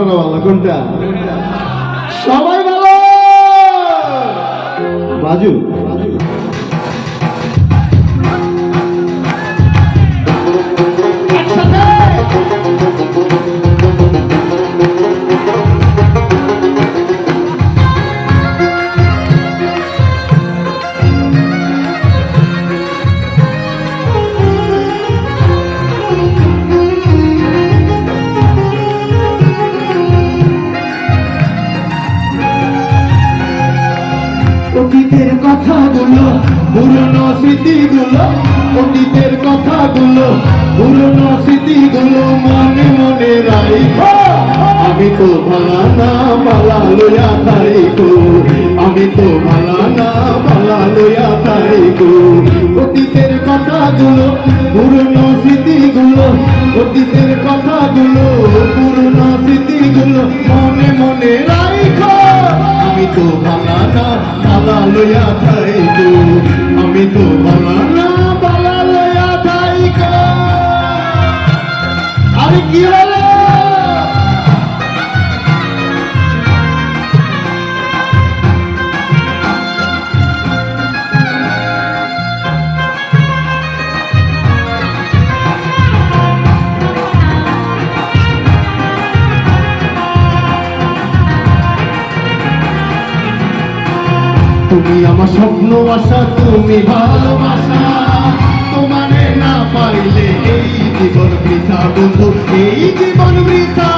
আপনারা ভালো কোনটা? সবাই ভালো। রাজু অতীতের কথাগুলো, পুরনো স্মৃতিগুলো, অতীতের কথাগুলো, পুরনো স্মৃতিগুলো মনে মনে রাখো। আমি তো ভালা না ভালা লইয়া থাইকো, আমি তো ভালা না ভালা লইয়া থাইকো। অতীতের কথাগুলো, পুরনো স্মৃতিগুলো, অতীতের কথাগুলো, পুরনো স্মৃতিগুলো মনে মনে রাখো। আমি তো ভালা না ভালা লইয়া থাইকো, আমি তো ভালা না ভালা লইয়া থাইকো। আরে কি হলো? তুমি আমার স্বপ্ন আশা, তুমি ভালোবাসা, তোমারে না পাইলে এই জীবন বৃথা বন্ধু, এই জীবন বৃথা।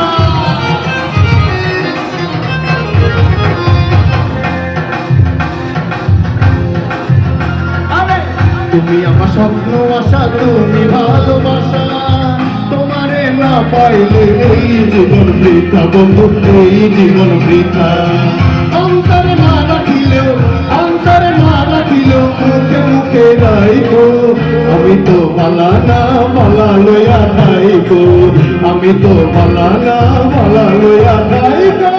তুমি আমার স্বপ্ন আশা, তুমি ভালোবাসা, তোমারে না পাইলে এই জীবন বৃথা বন্ধু, এই জীবন বৃথা। অন্তরে না রাখিলেও, অন্তরে না রাখিলেও মুখে মুখে রাইকো। আমি তো ভালা না ভালা লইয়া থাইকো, আমি তো ভালা না ভালা লইয়া থাইকো।